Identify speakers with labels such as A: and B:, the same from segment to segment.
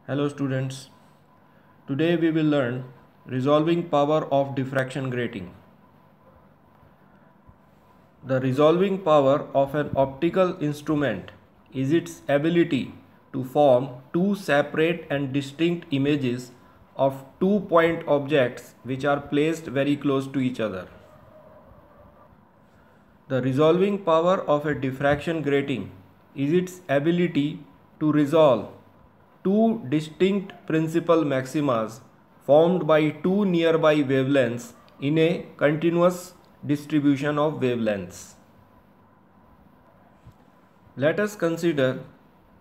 A: Hello students, today we will learn resolving power of diffraction grating. The resolving power of an optical instrument is its ability to form two separate and distinct images of two-point objects which are placed very close to each other. The resolving power of a diffraction grating is its ability to resolve two distinct principal maximas formed by two nearby wavelengths in a continuous distribution of wavelengths. Let us consider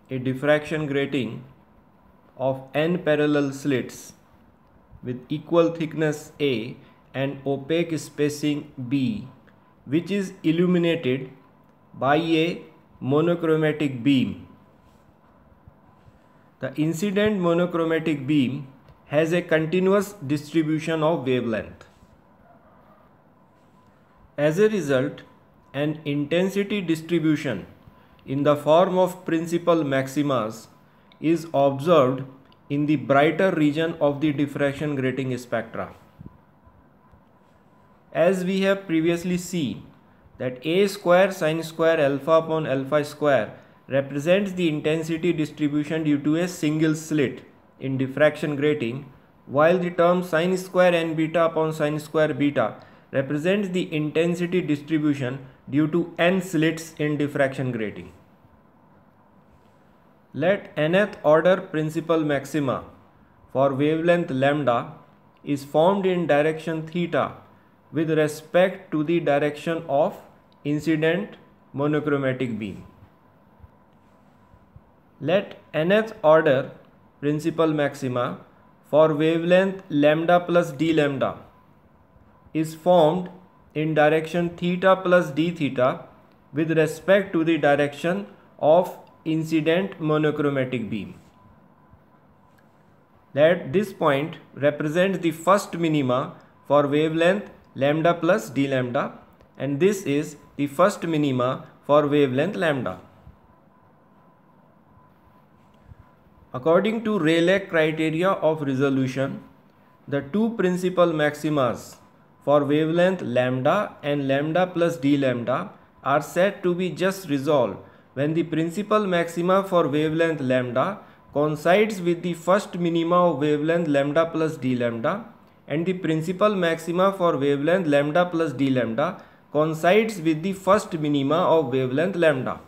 A: a diffraction grating of n parallel slits with equal thickness A and opaque spacing B, which is illuminated by a monochromatic beam. The incident monochromatic beam has a continuous distribution of wavelength. As a result, an intensity distribution in the form of principal maximas is observed in the brighter region of the diffraction grating spectra. As we have previously seen that a square sin square alpha upon alpha square represents the intensity distribution due to a single slit in diffraction grating, while the term sin square n beta upon sin square beta represents the intensity distribution due to n slits in diffraction grating. Let nth order principal maxima for wavelength lambda is formed in direction theta with respect to the direction of incident monochromatic beam. Let nth order principal maxima for wavelength lambda plus d lambda is formed in direction theta plus d theta with respect to the direction of incident monochromatic beam. Let this point represent the first minima for wavelength lambda plus d lambda, and this is the first minima for wavelength lambda. According to Rayleigh criteria of resolution, the two principal maximas for wavelength lambda and lambda plus d lambda are said to be just resolved when the principal maxima for wavelength lambda coincides with the first minima of wavelength lambda plus d lambda, and the principal maxima for wavelength lambda plus d lambda coincides with the first minima of wavelength lambda.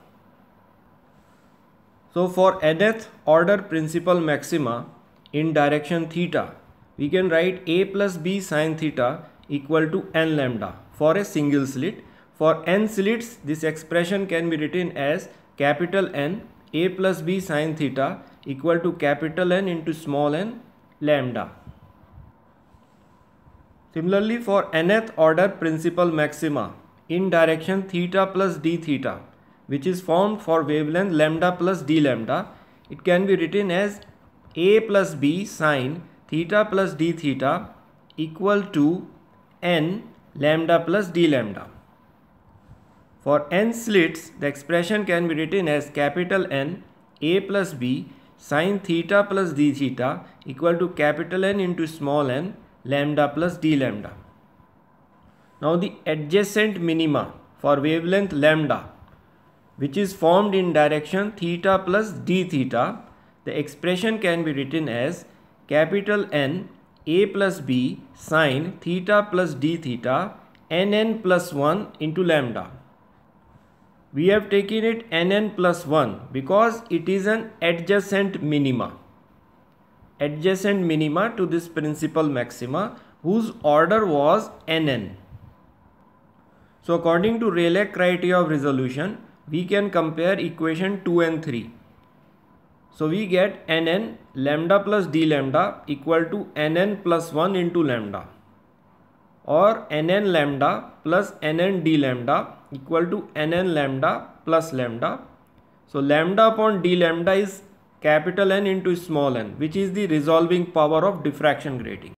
A: So for nth order principal maxima in direction theta, we can write a plus b sin theta equal to n lambda for a single slit. For n slits, this expression can be written as capital N a plus b sin theta equal to capital N into small n lambda. Similarly, for nth order principal maxima in direction theta plus d theta, which is formed for wavelength lambda plus d lambda, it can be written as a plus b sin theta plus d theta equal to n lambda plus d lambda. For n slits, the expression can be written as capital N a plus b sin theta plus d theta equal to capital N into small n lambda plus d lambda. Now the adjacent minima for wavelength lambda, which is formed in direction theta plus d theta, the expression can be written as capital N a plus b sin theta plus d theta nn plus 1 into lambda. We have taken it nn plus 1 because it is an adjacent minima. Adjacent minima to this principal maxima whose order was nn. So according to Rayleigh criteria of resolution, we can compare equation 2 and 3. So we get nn lambda plus d lambda equal to nn plus 1 into lambda, or nn lambda plus nn d lambda equal to nn lambda plus lambda. So lambda upon d lambda is capital N into small n, which is the resolving power of diffraction grating.